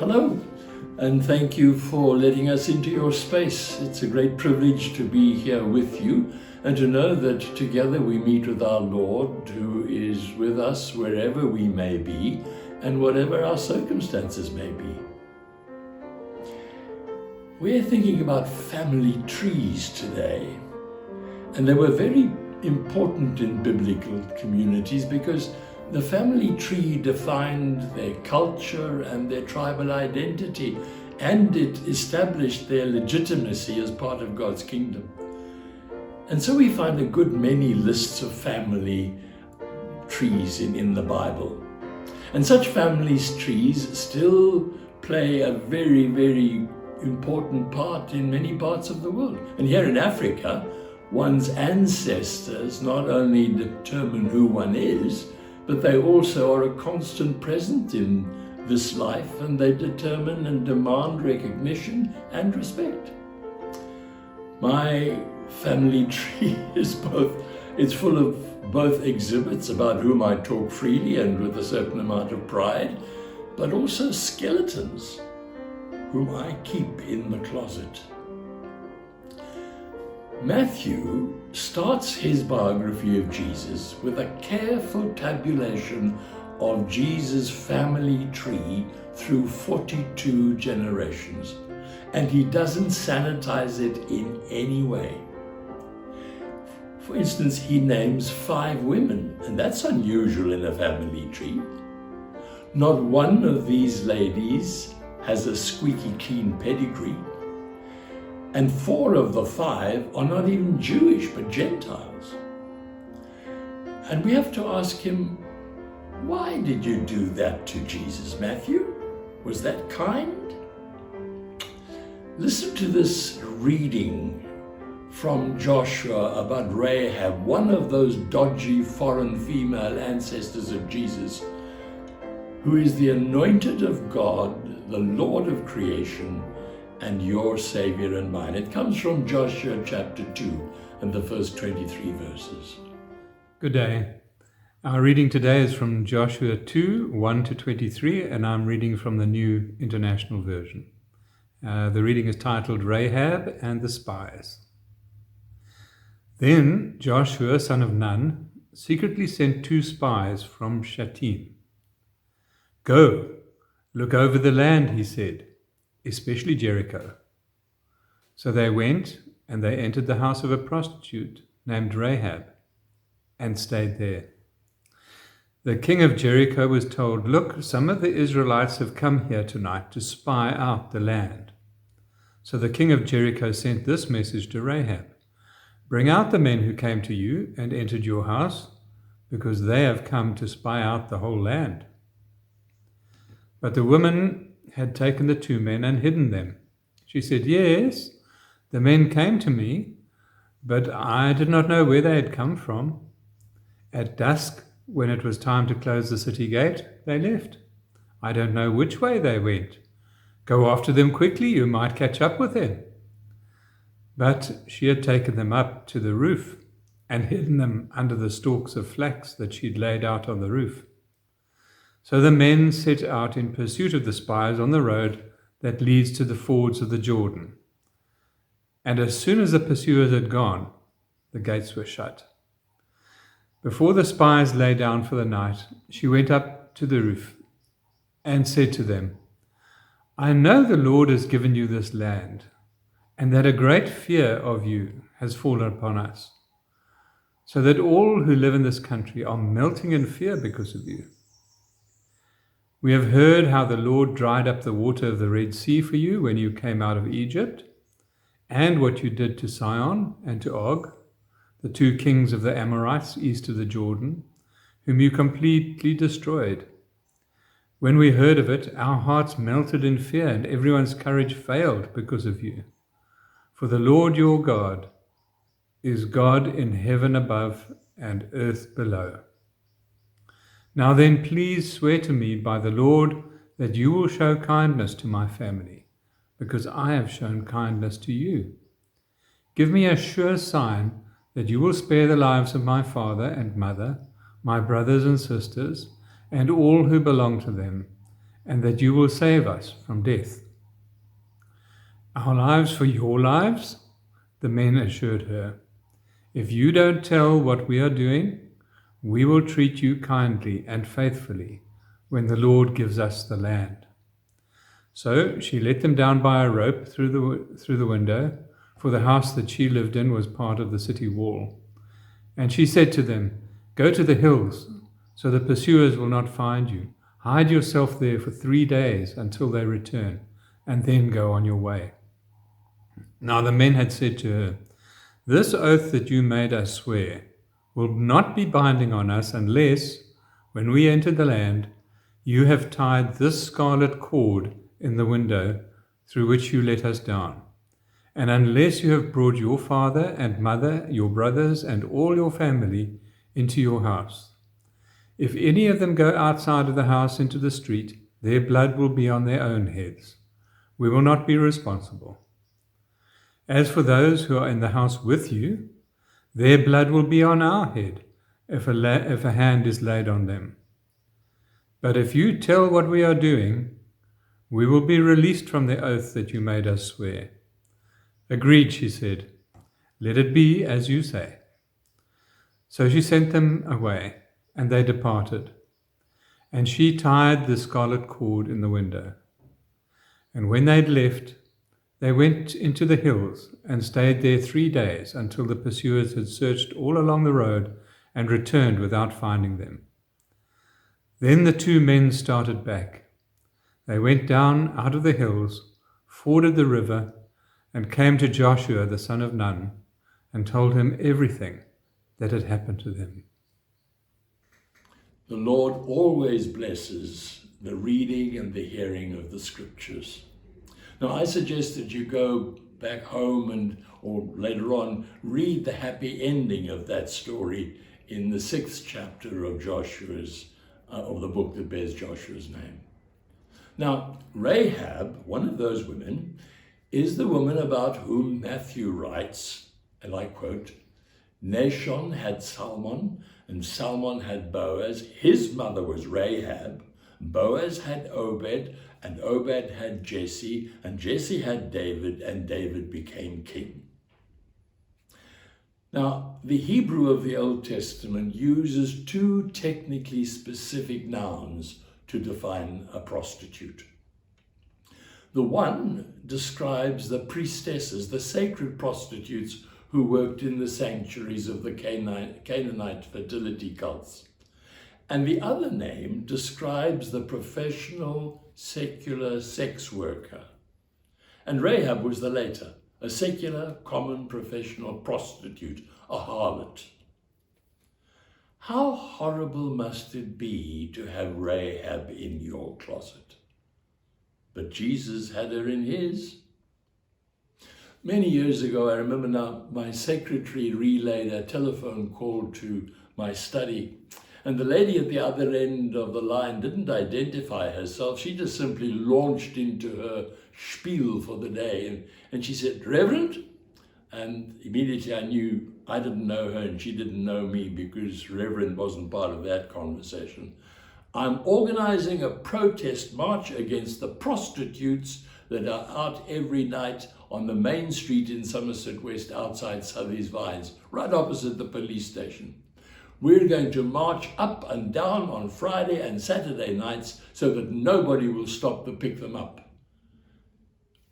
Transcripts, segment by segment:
Hello, and thank you for letting us into your space. It's a great privilege to be here with you and to know that together we meet with our Lord, who is with us wherever we may be and whatever our circumstances may be. We're thinking about family trees today, and they were very important in biblical communities because the family tree defined their culture and their tribal identity, and it established their legitimacy as part of God's kingdom. And so we find a good many lists of family trees in the Bible. And such family trees still play a very, very important part in many parts of the world. And here in Africa, one's ancestors not only determine who one is, but they also are a constant present in this life, and they determine and demand recognition and respect. My family tree is it's full of both exhibits about whom I talk freely and with a certain amount of pride, but also skeletons whom I keep in the closet. Matthew starts his biography of Jesus with a careful tabulation of Jesus' family tree through 42 generations, and he doesn't sanitize it in any way. For instance, he names 5 women, and that's unusual in a family tree. Not one of these ladies has a squeaky clean pedigree, and 4 of the 5 are not even Jewish but Gentiles. And we have to ask him, why did you do that to Jesus, Matthew? Was that kind? Listen to this reading from Joshua about Rahab, one of those dodgy foreign female ancestors of Jesus, who is the anointed of God, the Lord of creation, and your Savior and mine. It comes from Joshua chapter 2 and the first 23 verses. Good day. Our reading today is from Joshua 2, 1 to 23, and I'm reading from the New International Version. The reading is titled Rahab and the Spies. Then Joshua, son of Nun, secretly sent 2 spies from Shittim. Go, look over the land, he said, especially Jericho. So they went, and they entered the house of a prostitute named Rahab, and stayed there. The king of Jericho was told, look, some of the Israelites have come here tonight to spy out the land. So the king of Jericho sent this message to Rahab, bring out the men who came to you and entered your house, because they have come to spy out the whole land. But the woman had taken the 2 men and hidden them. She said, yes, the men came to me, but I did not know where they had come from. At dusk, when it was time to close the city gate, they left. I don't know which way they went. Go after them quickly, you might catch up with them. But she had taken them up to the roof and hidden them under the stalks of flax that she'd laid out on the roof. So the men set out in pursuit of the spies on the road that leads to the fords of the Jordan. And as soon as the pursuers had gone, the gates were shut. Before the spies lay down for the night, she went up to the roof and said to them, I know the Lord has given you this land, and that a great fear of you has fallen upon us, so that all who live in this country are melting in fear because of you. We have heard how the Lord dried up the water of the Red Sea for you when you came out of Egypt, and what you did to Sihon and to Og, the 2 kings of the Amorites east of the Jordan, whom you completely destroyed. When we heard of it, our hearts melted in fear, and everyone's courage failed because of you. For the Lord your God is God in heaven above and earth below. Now then, please swear to me by the Lord that you will show kindness to my family, because I have shown kindness to you. Give me a sure sign that you will spare the lives of my father and mother, my brothers and sisters, and all who belong to them, and that you will save us from death. Our lives for your lives, the men assured her. If you don't tell what we are doing, we will treat you kindly and faithfully when the Lord gives us the land. So she let them down by a rope through the window, for the house that she lived in was part of the city wall. And she said to them, "Go to the hills, so the pursuers will not find you. Hide yourself there for 3 days until they return, and then go on your way." Now the men had said to her, "This oath that you made us swear will not be binding on us unless, when we enter the land, you have tied this scarlet cord in the window through which you let us down, and unless you have brought your father and mother, your brothers, and all your family into your house. If any of them go outside of the house into the street, their blood will be on their own heads. We will not be responsible. As for those who are in the house with you, their blood will be on our head if a hand is laid on them. But if you tell what we are doing, we will be released from the oath that you made us swear." "Agreed," she said. "Let it be as you say." So she sent them away, and they departed. And she tied the scarlet cord in the window. And when they'd left, they went into the hills and stayed there 3 days until the pursuers had searched all along the road and returned without finding them. Then the 2 men started back. They went down out of the hills, forded the river, and came to Joshua the son of Nun and told him everything that had happened to them. The Lord always blesses the reading and the hearing of the scriptures. Now, I suggest that you go back home or later on, read the happy ending of that story in the 6th chapter of of the book that bears Joshua's name. Now, Rahab, one of those women, is the woman about whom Matthew writes, and I quote, "Nashon had Salmon, and Salmon had Boaz. His mother was Rahab. Boaz had Obed, and Obed had Jesse, and Jesse had David, and David became king." Now, the Hebrew of the Old Testament uses 2 technically specific nouns to define a prostitute. The one describes the priestesses, the sacred prostitutes who worked in the sanctuaries of the Canaanite fertility cults. And the other name describes the professional secular sex worker. And Rahab was the later, a secular, common, professional prostitute, a harlot. How horrible must it be to have Rahab in your closet? But Jesus had her in his. Many years ago, I remember now, my secretary relayed a telephone call to my study, and the lady at the other end of the line didn't identify herself. She just simply launched into her spiel for the day, and she said, "Reverend?" And immediately I knew I didn't know her and she didn't know me, because Reverend wasn't part of that conversation. "I'm organizing a protest march against the prostitutes that are out every night on the main street in Somerset West outside Southey's Vines, right opposite the police station. We're going to march up and down on Friday and Saturday nights so that nobody will stop to pick them up.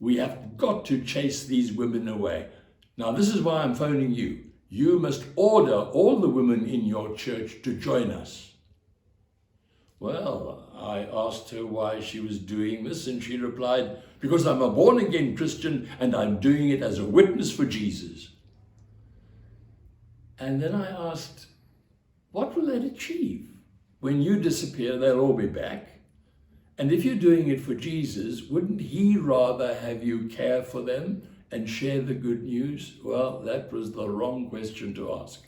We have got to chase these women away. Now, this is why I'm phoning you. You must order all the women in your church to join us." Well, I asked her why she was doing this, and she replied, "Because I'm a born-again Christian and I'm doing it as a witness for Jesus." And then I asked, what will that achieve? When you disappear, they'll all be back. And if you're doing it for Jesus, wouldn't he rather have you care for them and share the good news? Well, that was the wrong question to ask.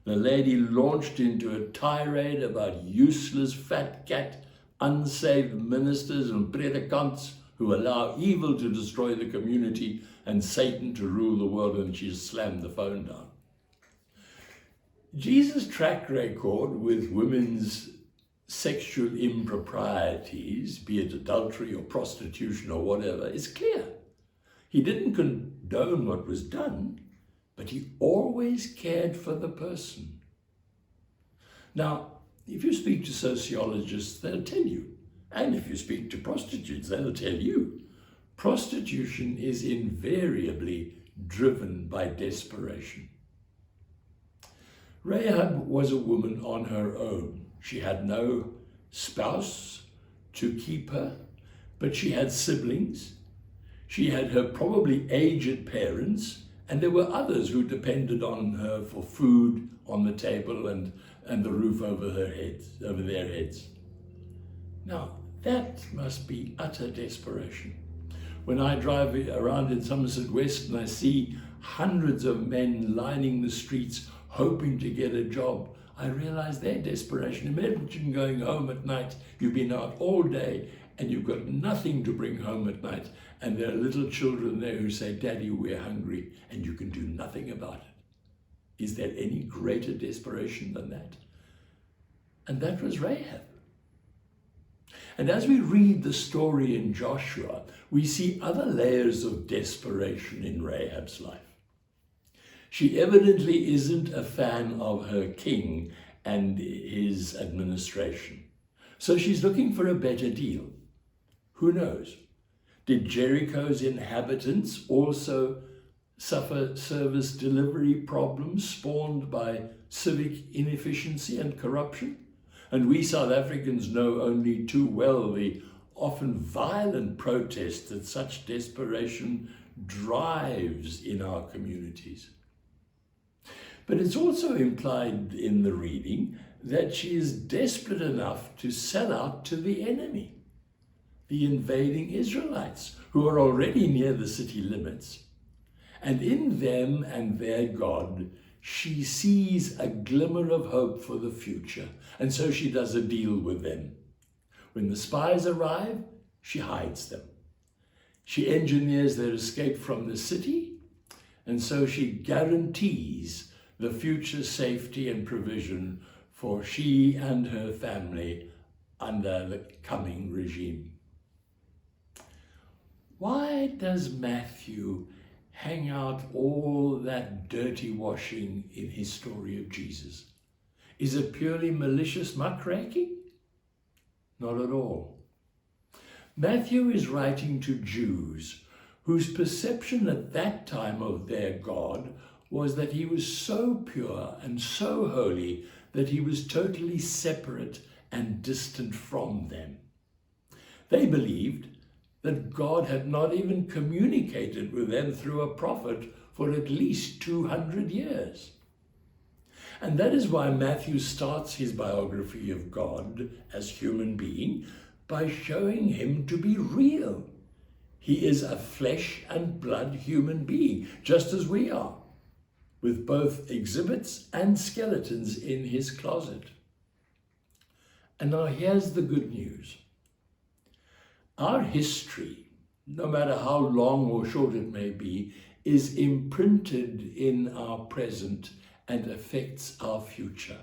The lady launched into a tirade about useless fat cat, unsaved ministers and predikants who allow evil to destroy the community and Satan to rule the world, and she slammed the phone down. Jesus' track record with women's sexual improprieties, be it adultery or prostitution or whatever, is clear. He didn't condone what was done, but he always cared for the person. Now, if you speak to sociologists, they'll tell you, and if you speak to prostitutes, they'll tell you, prostitution is invariably driven by desperation. Rahab was a woman on her own. She had no spouse to keep her, but she had siblings. She had her probably aged parents, and there were others who depended on her for food on the table and the roof over their heads. Now, that must be utter desperation. When I drive around in Somerset West and I see hundreds of men lining the streets hoping to get a job, I realize their desperation. Imagine going home at night, you've been out all day and you've got nothing to bring home at night, and there are little children there who say, "Daddy, we're hungry," and you can do nothing about it. Is there any greater desperation than that? And that was Rahab. And as we read the story in Joshua, we see other layers of desperation in Rahab's life. She evidently isn't a fan of her king and his administration. So she's looking for a better deal. Who knows? Did Jericho's inhabitants also suffer service delivery problems spawned by civic inefficiency and corruption? And we South Africans know only too well the often violent protest that such desperation drives in our communities. But it's also implied in the reading that she is desperate enough to sell out to the enemy, the invading Israelites, who are already near the city limits. And in them and their God, she sees a glimmer of hope for the future, and so she does a deal with them. When the spies arrive, she hides them. She engineers their escape from the city, and so she guarantees the future safety and provision for she and her family under the coming regime. Why does Matthew hang out all that dirty washing in his story of Jesus? Is it purely malicious muckraking? Not at all. Matthew is writing to Jews whose perception at that time of their God was that he was so pure and so holy that he was totally separate and distant from them. They believed that God had not even communicated with them through a prophet for at least 200 years. And that is why Matthew starts his biography of God as human being by showing him to be real. He is a flesh and blood human being, just as we are, with both exhibits and skeletons in his closet. And now here's the good news. Our history, no matter how long or short it may be, is imprinted in our present and affects our future.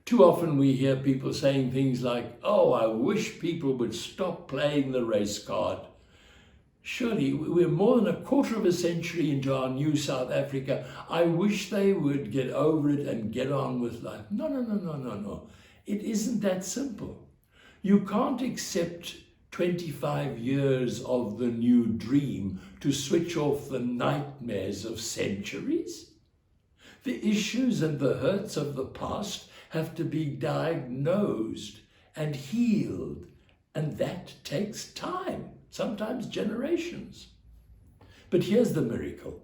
Too often we hear people saying things like, "Oh, I wish people would stop playing the race card." Surely we're more than a quarter of a century into our new South Africa. I wish they would get over it and get on with life. No. It isn't that simple. You can't accept 25 years of the new dream to switch off the nightmares of centuries. The issues and the hurts of the past have to be diagnosed and healed, and that takes time, sometimes generations. But here's the miracle.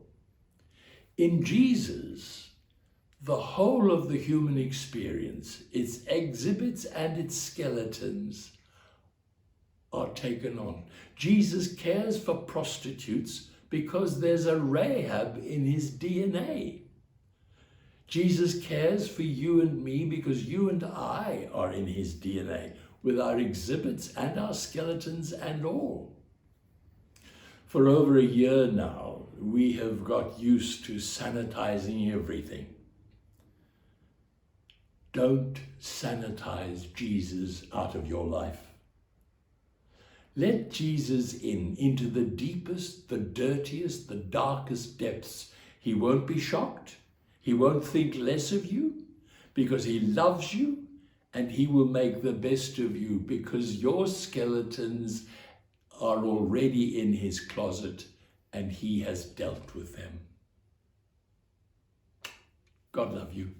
In Jesus, the whole of the human experience, its exhibits and its skeletons, are taken on. Jesus cares for prostitutes because there's a Rahab in his DNA. Jesus cares for you and me because you and I are in his DNA, with our exhibits and our skeletons and all. For over a year now, we have got used to sanitizing everything. Don't sanitize Jesus out of your life. Let Jesus into the deepest, the dirtiest, the darkest depths. He won't be shocked. He won't think less of you because he loves you, and he will make the best of you because your skeletons are already in his closet and he has dealt with them. God love you.